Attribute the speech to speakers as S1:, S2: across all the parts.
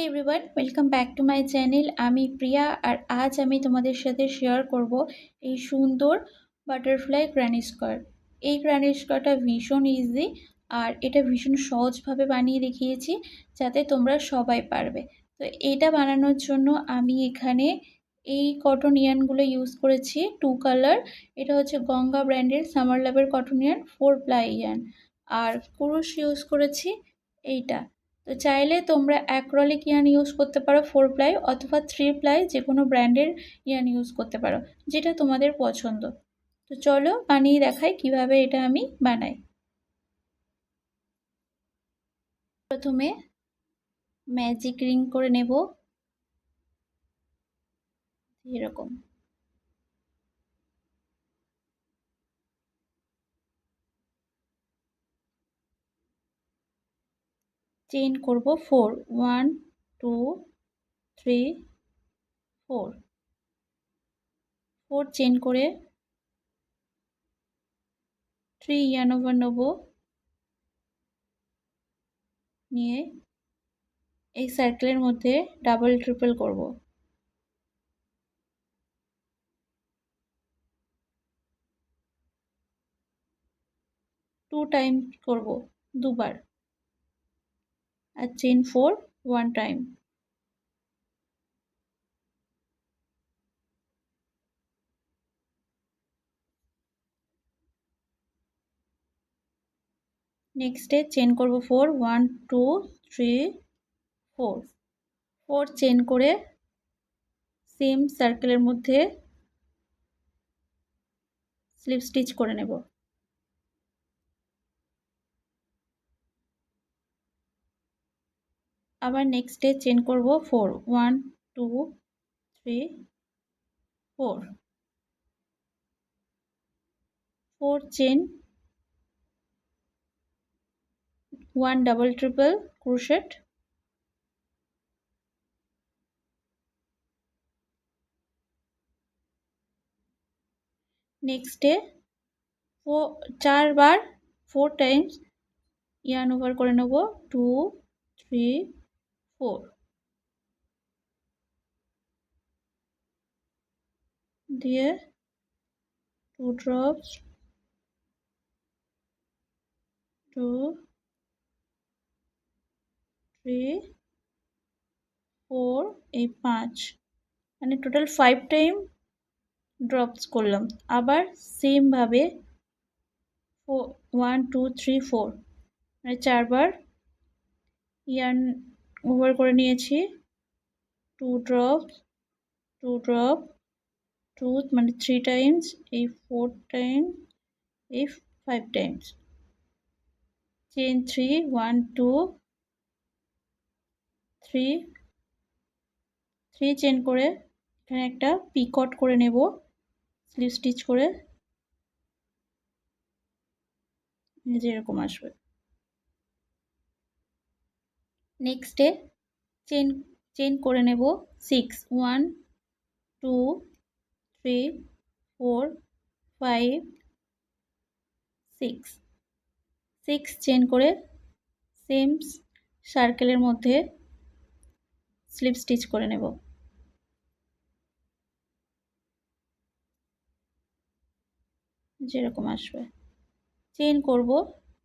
S1: Everyone, welcome back to my channel. আমি প্রিয়া, আর আজ আমি তোমাদের সাথে শেয়ার করব এই সুন্দর বাটারফ্লাই গ্র্যানি স্কোয়ার। এই গ্র্যানি স্কোয়ারটা ভীষণ ইজি, আর এটা ভীষণ সহজভাবে বানিয়ে দেখিয়েছি যাতে তোমরা সবাই পারবে। তো এটা বানানোর জন্য আমি এখানে এই কটন ইয়ানগুলো ইউজ করেছি 2 কালার। এটা হচ্ছে গঙ্গা ব্র্যান্ডের সামার লাভের কটন ইয়ান 4 প্লাই ইয়ান, আর কুরুশ ইউজ করেছি এইটা। তো চাইলে তোমরা অ্যাক্রলিক ইয়ার্ন ইউজ করতে পারো 4 প্লাই, অথবা 3 প্লাই যে কোনো ব্র্যান্ডের ইয়ার্ন ইউজ করতে পারো, যেটা তোমাদের পছন্দ। তো চলো বানিয়ে দেখাই কিভাবে এটা আমি বানাই। প্রথমে ম্যাজিক রিং করে নেব এরকম। চেইন করব 4, 1 2 3 4 4 চেইন করে 3 ইয়ার্ন ওভার নেব, নিয়ে এই সার্কেলের মধ্যে ডাবল ট্রিপল করব। 2 টাইম করব, দুবার, আর চেইন 4 1 টাইম। নেক্সটে চেন করব 4, 1 2 3 4 4 চেন করে সেম সার্কেলের মধ্যে স্লিপ স্টিচ করে নেব। আবার নেক্সটে চেন করব 4, 1 2 3 4 4 চেন, 1 ডাবল ট্রিপল ক্রোশেট, নেক্সটে 4 বার 4 টাইমস ইয়ার্ন ওভার করে নেব, 2 3 4 দিয়ে 2 ড্রপস, 2 3 4 এই 5, মানে টোটাল 5 টাইম ড্রপস করলাম। আবার সেম ভাবে 1 2 3 4 মানে 4 বার ইয়ার্ন ওভার করে নিয়েছি, 2 ড্রপস 2 ড্রপ, 2 মানে 3 টাইমস, এই 4 টাইম, এই 5 টাইমস, চেন 3 1 2 3 3 চেন করে এখানে একটা পিকট করে নেব স্লিপ স্টিচ করে, যেরকম আসবে। নেক্সটে চেন চেন করে নেব 6, 1 2 3 4 5 6 6 চেন করে সেম সার্কেলের মধ্যে স্লিপ স্টিচ করে নেব। যেরকম আসবে। চেন করব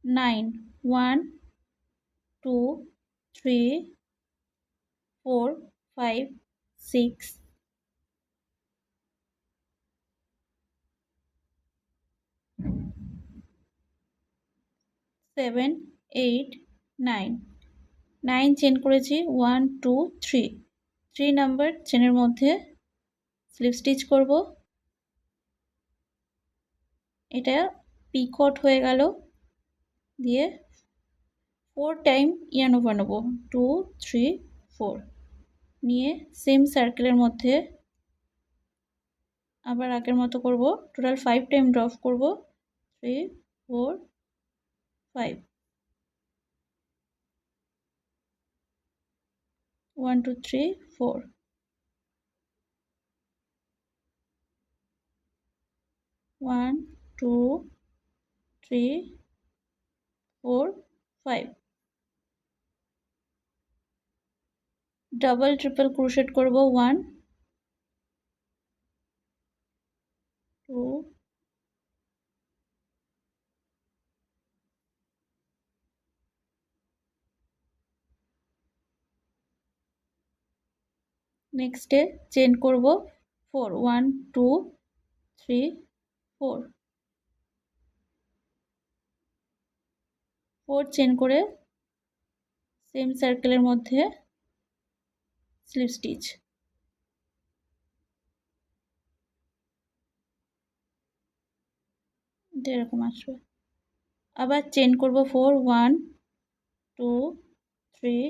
S1: 9, 1 2 3 4 5 6 7 8 9 9 চেন করেছি, 1 2 3 3 নাম্বার চেনের মধ্যে স্লিপ স্টিচ করব। এটা পিকট হয়ে গেল, দিয়ে 4 টাইম ইয়ার্ন ওভার নেব, 2 3 4 নিয়ে সেম সার্কেলের মধ্যে আবার আগের মতো করব, টোটাল 5 টাইম ড্রপ করব, 3 4 5 1 2 3 4 1 2 3 4 5 ডাবল ট্রিপল ক্রোশেট করব 1 2 নেক্সটে চেন করব 4 1 2 3 4 4 চেন করে সেম সার্কেলের মধ্যে স্লিপ স্টিচ এরকম আসবে। আবার চেন করব 4 1 2 3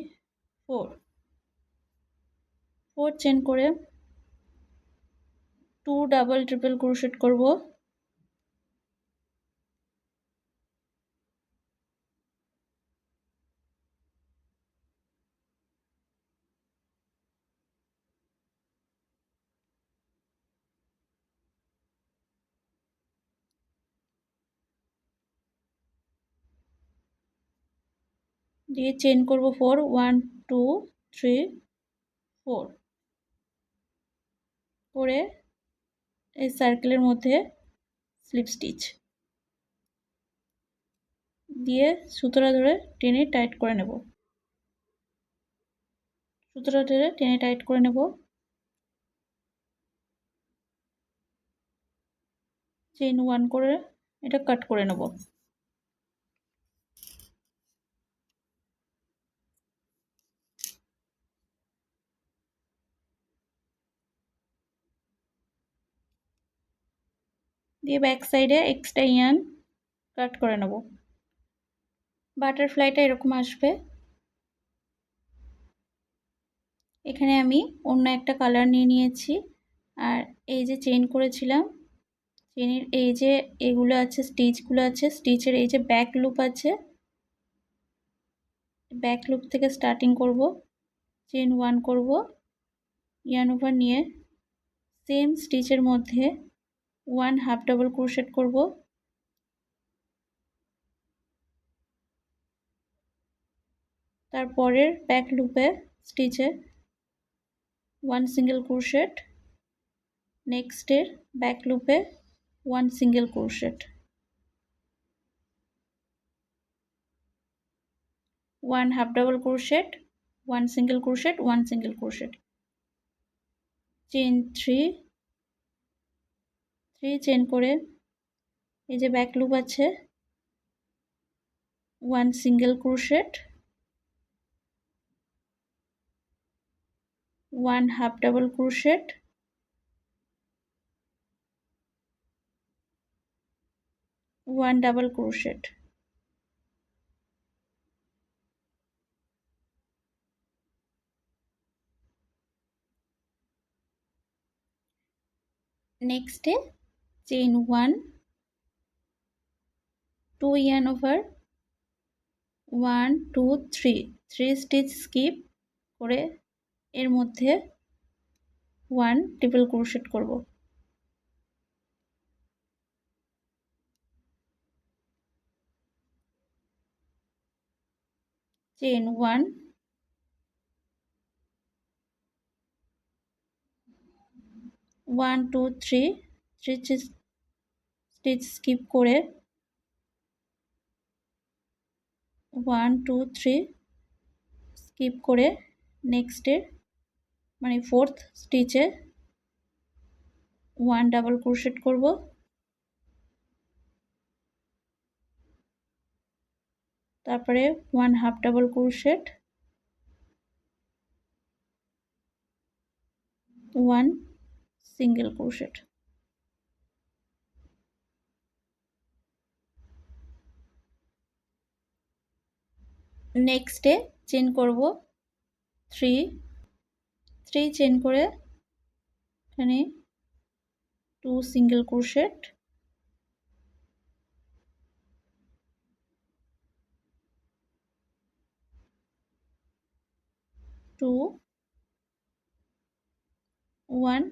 S1: 4 4 চেন করে 2 ডাবল ট্রিপল ক্রোশেট করব দিয়ে চেন করব 4 1 2 3 4 করে এই সার্কেলের মধ্যে স্লিপ স্টিচ দিয়ে সুতোটা ধরে টেনে টাইট করে নেব। সুতোটা ধরে টেনে টাইট করে নেব। চেইন 1 করে এটা কাট করে নেব। দিয়ে ব্যাক সাইডে এক্সট্রা ইয়ার্ন কাট করে নেব। বাটারফ্লাইটা এরকম আসবে। এখানে আমি অন্য একটা কালার নিয়ে নিয়েছি আর এই যে চেইন করেছিলাম চেইনের এই যে এগুলো আছে স্টিচগুলো আছে স্টিচের এই যে ব্যাক লুপ আছে ব্যাক লুপ থেকে স্টার্টিং করব চেইন 1 করব ইয়ার্ন ওভার নিয়ে সেম স্টিচের মধ্যে 1 হাফ ডাবল ক্রোশেট করব তারপরের ব্যাক লুপে স্টিচে 1 সিঙ্গেল ক্রোশেট নেক্সটের ব্যাক লুপে 1 single crochet 1 half double crochet 1 single crochet 1 single crochet chain 3 chain করে এই যে ব্যাক লুপ আছে 1 single crochet 1 half double crochet 1 double crochet নেক্সটে chain 1 2 yarn over 1 2 3 3 stitch skip করে এর মধ্যে 1 ট্রিপল ক্রোশেট করব চেইন 1 1 2 3 3 স্টিচ স্কিপ করে 1 2 3 স্কিপ করে নেক্সটের মানে ফোর্থ স্টিচে 1 ডাবল ক্রোশেট করব তারপরে 1 half double crochet 1 single crochet নেক্সটে চেইন করব 3 চেইন করে এখানে 2 single crochet 2 1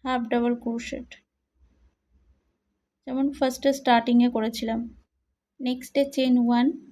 S1: half double crochet যেমন ফার্স্টে স্টার্টিংয়ে করেছিলাম নেক্সটে chain 1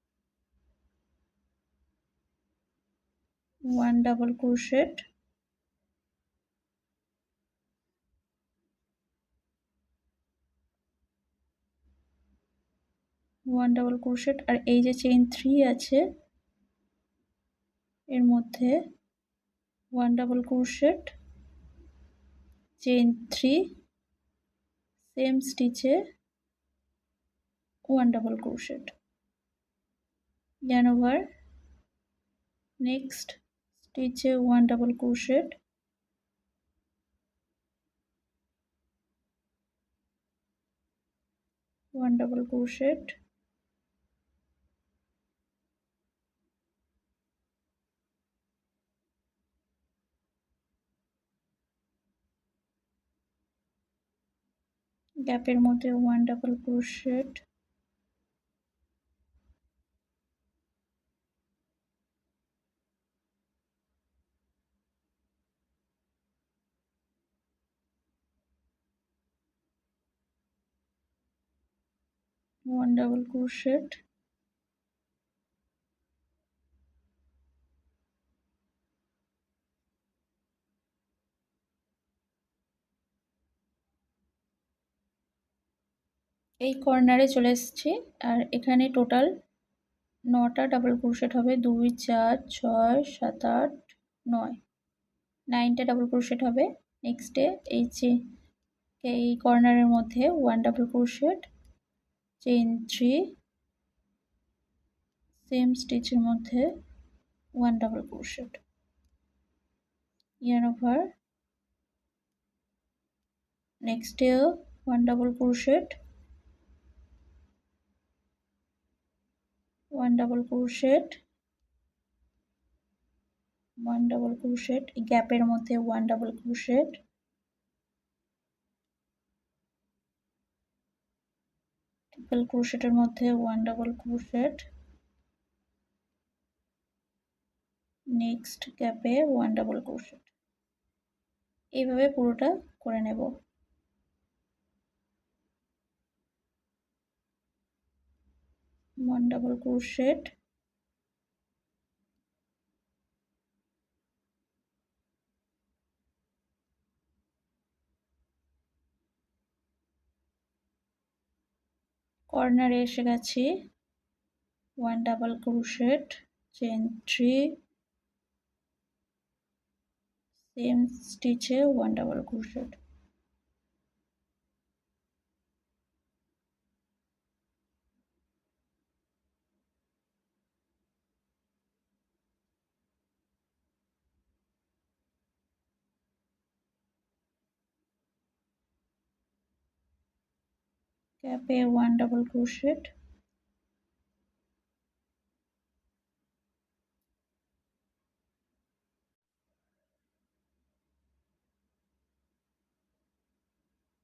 S1: 1 double crochet, 1 double crochet আর এই যে চেইন 3 আছে এর মধ্যে 1 double crochet, চেইন 3, সেম স্টিচে 1 double crochet, yarn over, next স্টিচে 1 double crochet, 1 double crochet, গ্যাপের মধ্যে 1 double crochet, one double crochet, এই কর্নারে চলে এসেছি আর এখানে টোটাল 9টা ডাবল ক্রোশেট হবে, 2 4 6 7 8 9, 9টা ডাবল ক্রোশেট হবে। নেক্সটে এই কর্নারের মধ্যে 1 ডাবল ক্রোশেট, চেইন 3, সেম স্টিচের মধ্যে 1 ডাবল ক্রোশেট, yarn over, নেক্সটেও 1 double crochet, 1 double crochet, 1 double crochet, গ্যাপের মধ্যে 1 ডাবল ক্রোশেট, ট্রিপল ক্রোশেটের মধ্যে 1 ডাবল ক্রোশেট, নেক্সট গ্যাপে 1 ডাবল ক্রোশেট। এইভাবে পুরোটা করে নেব। 1 ডাবল ক্রোশেট, কর্নারে এসে গেছি, 1 ডাবল ক্রোশেট, চেইন 3, সেম স্টিচে 1 ডাবল ক্রোশেট, গ্যাপে 1 double crochet,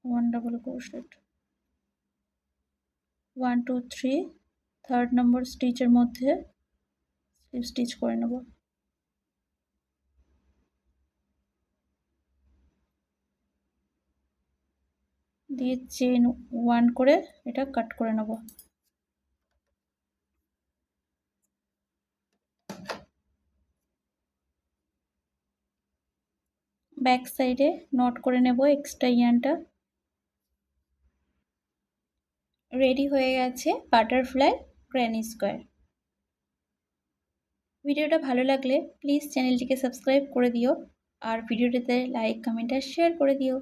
S1: one double crochet, 1 2 3, third number স্টিচের মধ্যে স্লিপ স্টিচ করে নেব। দিয়ে চেইন 1 করে এটা কাট করে নেব। ব্যাক সাইডে নট করে নেব এক্সট্রা ইয়ার্নটা। রেডি হয়ে গেছে বাটারফ্লাই গ্র্যানি স্কোয়ার। ভিডিওটা ভালো লাগলে প্লিজ চ্যানেলটিকে সাবস্ক্রাইব করে দিও আর ভিডিওটিতে লাইক কমেন্ট আর শেয়ার করে দিও।